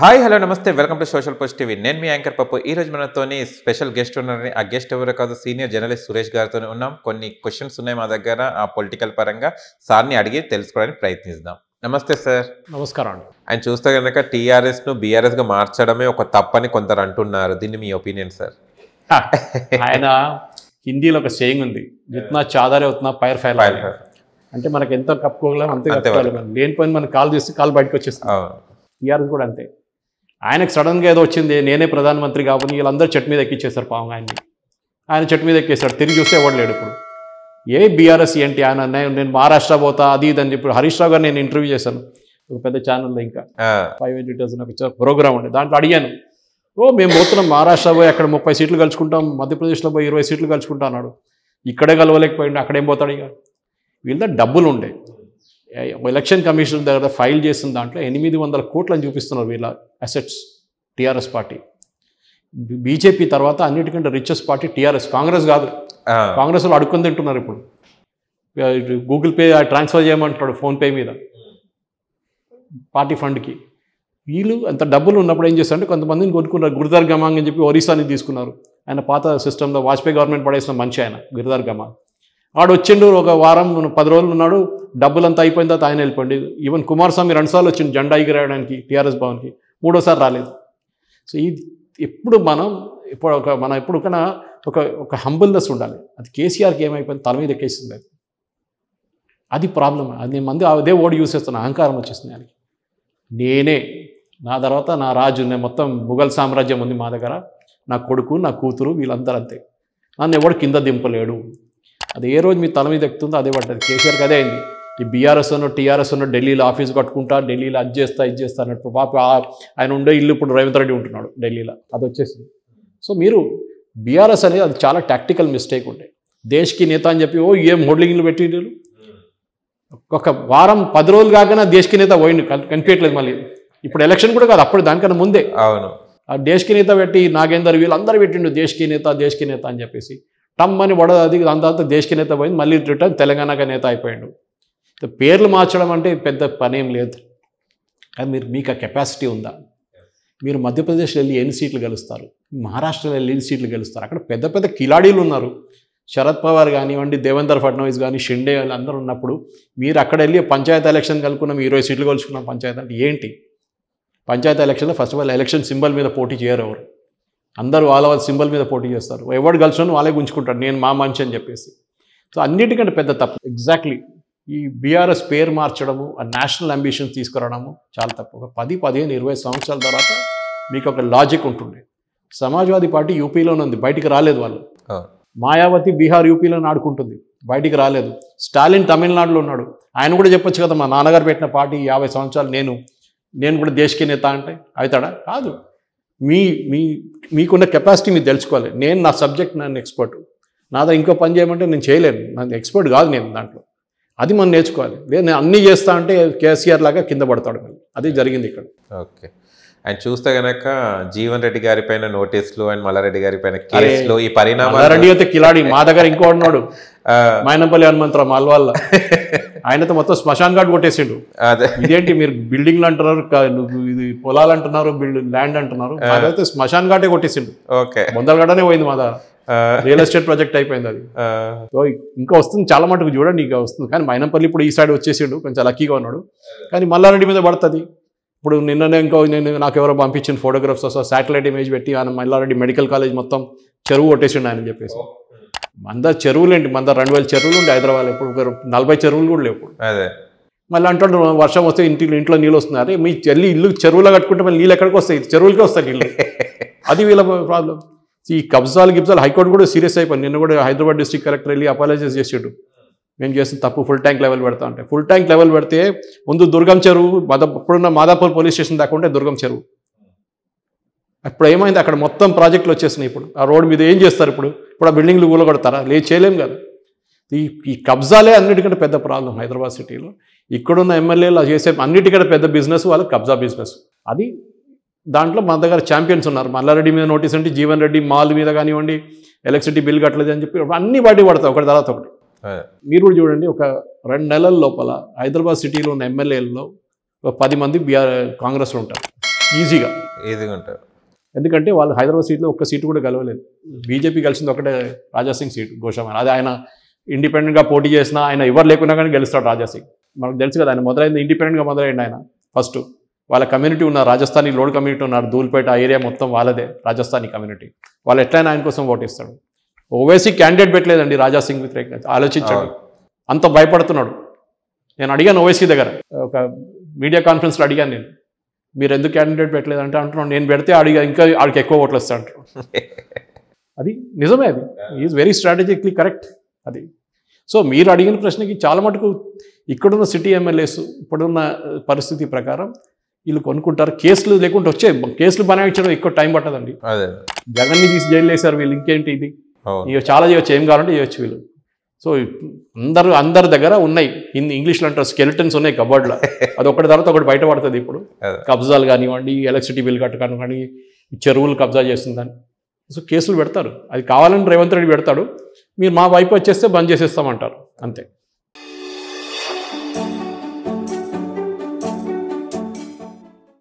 Hi hello నమస్తే welcome to social post TV. నేను మీ anchor పప్పు. ఈ రోజు మనతోని స్పెషల్ గెస్ట్ ఉన్నారని, ఆ గెస్ట్ ఎవరో కాదు, సీనియర్ జర్నలిస్ట్ సురేష్ గారితో ఉన్నాం. కొన్ని క్వశ్చన్స్ ఉన్నాయి మా దగ్గర, ఆ పొలిటికల్ పరంగా సార్ని అడిగి తెలుసుకోవడానికి ప్రయత్నిద్దాం. నమస్తే సార్. నమస్కారం అండి. ఆయన చూస్తే కనుక టీఆర్ఎస్ను బీఆర్ఎస్గా మార్చడమే ఒక తప్పని కొందరు అంటున్నారు. దీన్ని మీ ఒపీనియన్ సార్? ఆయన హిందీలో ఒక సేయింగ్ ఉంది, జిత్నా చాదరే ఉత్నా పైర్ ఫైల్. అంటే మనకి ఎంత కప్పుకోగలం అంతే కప్పుకోగలం. లేని పని మనం కాల్ చేస్తే కాల్ బయటకు వచ్చేస్తాం. టీఆర్ఎస్ కూడా అంతే. ఆయనకు సడన్గా ఏదో వచ్చింది, నేనే ప్రధానమంత్రి కాబట్టి వీళ్ళందరూ చెట్టు మీద ఎక్కిచ్చేశారు పాపం ఆయన్ని. ఆయన చెట్టు మీద ఎక్కేశాడు, తిరిగి చూస్తే ఎవడు లేడు. ఇప్పుడు ఏ బీఆర్ఎస్ ఏంటి ఆయన, నేను మహారాష్ట్ర పోతా అది ఇది అని చెప్పి హరీష్ రావు గారు నేను ఇంటర్వ్యూ చేశాను ఒక పెద్ద ఛానల్లో, ఇంకా 5 ఎడిటర్స్ ఒక ప్రోగ్రామ్ ఉండే. దాంట్లో అడిగాను, మేము పోతున్నాం మహారాష్ట్ర పోయి అక్కడ 30 సీట్లు కలుచుకుంటాం, మధ్యప్రదేశ్లో పోయి 20 సీట్లు కలుచుకుంటా అన్నాడు. ఇక్కడే కలవలేకపోయింది, అక్కడేం పోతాడు? ఇక వీళ్ళ డబ్బులు ఉండే ఎలక్షన్ కమిషన్ దగ్గర ఫైల్ చేసిన దాంట్లో 800 కోట్లని చూపిస్తున్నారు వీళ్ళ అసెట్స్. టీఆర్ఎస్ పార్టీ బీజేపీ తర్వాత అన్నిటికంటే రిచెస్ట్ పార్టీ టీఆర్ఎస్, కాంగ్రెస్ కాదు. కాంగ్రెస్ వాళ్ళు అడుక్కొని తింటున్నారు. ఇప్పుడు గూగుల్ పే ట్రాన్స్ఫర్ చేయమంటున్నాడు ఫోన్పే మీద పార్టీ ఫండ్కి. వీళ్ళు అంత డబ్బులు ఉన్నప్పుడు ఏం చేస్తారంటే కొంతమందిని కొనుక్కున్నారు. గురుదార్ గమాంగ్ అని చెప్పి ఒరిస్సాని తీసుకున్నారు. ఆయన పాత సిస్టంలో వాజ్పేయి గవర్నమెంట్ పడేసిన మనిషి ఆయన, గురుదార్ గమాంగ్. ఆడు వచ్చిండు, ఒక వారం 10 రోజులు ఉన్నాడు, డబ్బులంతా అయిపోయిన తర్వాత ఆయన వెళ్ళిపోండి. ఈవెన్ కుమారస్వామి 2 సార్లు వచ్చింది జెండా ఎగిరేయడానికి టీఆర్ఎస్ భవన్కి, 3ఓసారి రాలేదు. సో ఇది ఎప్పుడు మనం ఎప్పుడు కన్నా ఒక హంబుల్నెస్ ఉండాలి. అది కేసీఆర్కి ఏమైపోయింది, తల మీద ఎక్కేసింది. అది ప్రాబ్లం. అది మంది అదే ఓడి యూస్ చేస్తున్న అహంకారం వచ్చేసింది ఆయనకి. నేనే, నా తర్వాత నా రాజు, నేను మొత్తం ముఘల్ సామ్రాజ్యం ఉంది మా దగ్గర, నా కొడుకు నా కూతురు వీళ్ళందరూ అంతే, నన్ను ఎవడు కింద దింపలేడు. అది ఏ రోజు మీ తల మీద ఎక్కుతుందో అదే పడ్డది. కేసీఆర్కి అదే అయింది. ఈ బీఆర్ఎస్ టీఆర్ఎస్ ఢిల్లీలో ఆఫీస్ కట్టుకుంటా, ఢిల్లీలో అది చేస్తా ఇది చేస్తా అన్నట్టు పాప ఆయన ఉండే ఇల్లు ఇప్పుడు రేవంత్ రెడ్డి ఉంటున్నాడు ఢిల్లీలో, అది వచ్చేసింది. సో మీరు బీఆర్ఎస్ అనేది అది చాలా టాక్టికల్ మిస్టేక్ ఉండే. దేశ్కి నేత అని చెప్పి ఏం హోర్డింగ్లు పెట్టి ఒక వారం 10 రోజులు కాకనే దేశ్కి నేత పోయిండు, కనిపించట్లేదు. మళ్ళీ ఇప్పుడు ఎలక్షన్ కూడా కాదు, అప్పుడు దానికన్నా ముందే ఆ దేశ్కి నేత పెట్టి నాగేందర్ వీళ్ళందరూ పెట్టిండు దేశ్కి నేత అని చెప్పేసి. టమ్ అని అది అంత దేశ్కి నేత పోయింది, మళ్ళీ రిటర్న్ తెలంగాణగా నేత అయిపోయాడు. పేర్లు మార్చడం అంటే పెద్ద పనేం లేదు. కానీ మీకు ఆ కెపాసిటీ ఉందా? మీరు మధ్యప్రదేశ్లో వెళ్ళి ఎన్ని సీట్లు గెలుస్తారు, మహారాష్ట్రలో వెళ్ళి ఎన్ని సీట్లు గెలుస్తారు? అక్కడ పెద్ద పెద్ద కిలాడీలు ఉన్నారు. శరద్ పవార్ కానివ్వండి, దేవేందర్ ఫడ్నవీస్ కానీ, షిండే అందరూ ఉన్నప్పుడు మీరు అక్కడ వెళ్ళి పంచాయతీ ఎలక్షన్ కలుపుకున్నాం, 20 సీట్లు కలుసుకున్నాం పంచాయతీ అంటే ఏంటి? పంచాయతీ ఎలక్షన్లో first of all election symbol మీద పోటీ చేయరు ఎవరు, అందరూ వాళ్ళ సింబల్ మీద పోటీ చేస్తారు. ఎవరు కలిసిన వాళ్ళే గుంజుకుంటారు, నేను మా మంచి అని చెప్పేసి. సో అన్నిటికంటే పెద్ద తప్పు ఎగ్జాక్ట్లీ ఈ బీఆర్ఎస్ పేరు మార్చడము, ఆ నేషనల్ అంబిషన్స్ తీసుకురావడము చాలా తప్పు. ఒక 10, 15, 20 సంవత్సరాల తర్వాత మీకు ఒక లాజిక్ ఉంటుంది. సమాజ్వాదీ పార్టీ యూపీలోనే ఉంది, బయటికి రాలేదు వాళ్ళు. మాయావతి బీహార్ యూపీలోనే ఆడుకుంటుంది, బయటికి రాలేదు. స్టాలిన్ తమిళనాడులో ఉన్నాడు, ఆయన కూడా చెప్పొచ్చు కదా, మా నాన్నగారు పెట్టిన పార్టీ 50 సంవత్సరాలు నేను కూడా దేశకి నేత అంటే అవుతాడా? కాదు. మీకున్న కెపాసిటీ మీరు తెలుసుకోవాలి. నా సబ్జెక్ట్, నన్ను ఎక్స్పర్ట్, నాదా ఇంకో పని చేయమంటే నేను చేయలేను, నన్ను ఎక్స్పర్ట్ కాదు నేను దాంట్లో. అది మనం నేర్చుకోవాలి. లేదు నేను అన్నీ చేస్తా అంటే కేసీఆర్ లాగా కింద పడతాడు. అదే జరిగింది ఇక్కడ. ఓకే. ఆయన చూస్తే కనుక జీవన్ రెడ్డి గారి పైన నోటీసులు అండ్ మల్లారెడ్డి గారి పైన కేసులు, ఈ పరిణామాలు. మల్లారెడ్డి అయితే కిలాడి, మా దగ్గర ఇంకో ఉన్నాడు మైనంపల్లి హనుమంతరావు మాల్వాళ్ళ, ఆయనతో మొత్తం శ్మశాన్ ఘాట్ కొట్టేసిండు. ఇదేంటి మీరు బిల్డింగ్లు అంటున్నారు, ఇది పొలాలు అంటున్నారు, ల్యాండ్ అంటున్నారు, అదైతే శ్మశాన్ ఘాటే కొట్టేసిండు. ఓకే, బొందలగడనే పోయింది మా దగ్గర, రియల్ ఎస్టేట్ ప్రాజెక్ట్ అయిపోయింది అది. సో ఇంకా వస్తుంది చాలా మటుకు, చూడండి ఇంకా వస్తుంది. కానీ మైనంపల్లి ఇప్పుడు ఈ సైడ్ వచ్చేసిండు, కొంచెం లక్కీగా ఉన్నాడు. కానీ మల్లారెడ్డి మీద పడుతుంది. ఇప్పుడు నిన్ననే నాకు ఎవరో పంపించిన ఫోటోగ్రాఫ్స్ వస్తా, శాటిలైట్ ఇమేజ్ పెట్టి ఆయన మల్లారెడ్డి మెడికల్ కాలేజ్ మొత్తం చెరువు కొట్టేసిండు ఆయన చెప్పేసి. మంద చెరువులు ఏంటి, 2000 చెరువులు ఉండే హైదరాబాద్, ఇప్పుడు 40 చెరువులు కూడా లేవు. మళ్ళీ అంటాడు వర్షం వస్తే ఇంట్లో నీళ్ళు వస్తున్నాయి. అరే మీ ఇల్లు చెరువులో కట్టుకుంటే మళ్ళీ నీళ్ళు ఎక్కడికి వస్తాయి? చెరువులకే వస్తాయి నీళ్ళు. అది వీళ్ళ ప్రాబ్లం. ఈ కబ్జాలు హైకోర్టు కూడా సీరియస్ అయిపోయింది. నిన్న కూడా హైదరాబాద్ డిస్ట్రిక్ట్ కలెక్టర్ వెళ్ళి అపాలజైజ్ చేసాడు, మేము చేసిన తప్పు, ఫుల్ ట్యాంక్ లెవెల్ పెడతా అంటే. ఫుల్ ట్యాంక్ లెవెల్ పెడితే ముందు దుర్గం చెరువు, ఇప్పుడున్న మాదాపూర్ పోలీస్ స్టేషన్ దాకా ఉంటే దుర్గం చెరువు. ఇప్పుడు ఏమైంది, అక్కడ మొత్తం ప్రాజెక్టులు వచ్చేసినాయి. ఇప్పుడు ఆ రోడ్డు మీద ఏం చేస్తారు? ఇప్పుడు ఆ బిల్డింగ్లు కూలగొడతారా? చేయలేం కదా. ఈ కబ్జాలే అన్నిటికంటే పెద్ద ప్రాబ్లం హైదరాబాద్ సిటీలో. ఇక్కడున్న ఎమ్మెల్యేలు చేసే అన్నిటికంటే పెద్ద బిజినెస్ వాళ్ళకి కబ్జా బిజినెస్. అది దాంట్లో మన దగ్గర ఛాంపియన్స్ ఉన్నారు. మల్లారెడ్డి మీద నోటీస్ అంటే జీవన్ రెడ్డి మాల్ మీద కానివ్వండి, ఎలక్ట్రిసిటీ బిల్ కట్టలేదు అని చెప్పి అన్ని వాటి పడతాయి ఒకటి తర్వాత ఒకటి. మీరు కూడా చూడండి, ఒక 2 నెలల లోపల హైదరాబాద్ సిటీలో ఉన్న ఎమ్మెల్యేలలో 10 మంది కాంగ్రెస్లో ఉంటారు. ఈజీగా ఉంటారు. ఎందుకంటే వాళ్ళు హైదరాబాద్ సీట్లో ఒక్క సీటు కూడా గెలవలేదు. బీజేపీ గెలిచింది ఒకటే రాజాసింగ్ సీటు గోషామహల్. అది ఆయన ఇండిపెండెంట్గా పోటీ చేసినా ఆయన ఎవరు లేకున్నా కానీ గెలుస్తాడు రాజాసింగ్. మనకు తెలుసు కదా, ఆయన మొదలైంది ఇండిపెండెంట్గా మొదలైంది. ఆయన ఫస్ట్ వాళ్ళ కమ్యూనిటీ ఉన్నారు, రాజస్థానీ లోడ్ కమ్యూనిటీ ఉన్నారు, ధూల్పేట ఆ ఏరియా మొత్తం వాళ్ళదే రాజస్థానీ కమ్యూనిటీ. వాళ్ళు ఎట్లయినా ఆయన కోసం ఓటేస్తాడు. ఓవైసీ క్యాండిడేట్ పెట్టలేదండి రాజాసింగ్ వ్యతిరేకంగా. ఆలోచించాడు, అంత భయపడుతున్నాడు. నేను అడిగాను ఓవైసీ దగ్గర, ఒక మీడియా కాన్ఫరెన్స్లో అడిగాను నేను, మీరు ఎందుకు క్యాండిడేట్ పెట్టలేదంటే అంటున్నాను, నేను పెడితే ఇంకా ఆడికి ఎక్కువ ఓట్లు వస్తాయి అంటారు. అది నిజమే, అది ఈజ్ వెరీ స్ట్రాటజిక్లీ కరెక్ట్ అది. సో మీరు అడిగిన ప్రశ్నకి చాలా మటుకు ఇక్కడున్న సిటీ ఎమ్మెల్యేస్ ఇప్పుడున్న పరిస్థితి ప్రకారం వీళ్ళు కొనుక్కుంటారు. కేసులు లేకుంటే వచ్చే కేసులు బనాయించడం ఎక్కువ టైం పట్టదండి. జగన్ని తీసి జైలు వేశారు వీళ్ళు, ఇంకేంటి ఇది, ఇక చాలా చేయొచ్చు, ఏం కావాలంటే చేయొచ్చు వీళ్ళు. సో అందరి దగ్గర ఉన్నాయి, ఇంగ్లీష్లో అంటారు స్కెలిటన్స్ ఉన్నాయి కబోర్డ్లో. అది ఒకటి తర్వాత ఒకటి బయటపడుతుంది. ఇప్పుడు కబ్జాలు కానివ్వండి, ఎలక్ట్రిసిటీ బిల్ కట్ట కానివ్వండి, చెరువులు కబ్జా చేస్తుందని. సో కేసులు పెడతారు, అది కావాలని రేవంత్ రెడ్డి పెడతాడు, మీరు మా వైపు వచ్చేస్తే బంద్ చేసేస్తామంటారు, అంతే.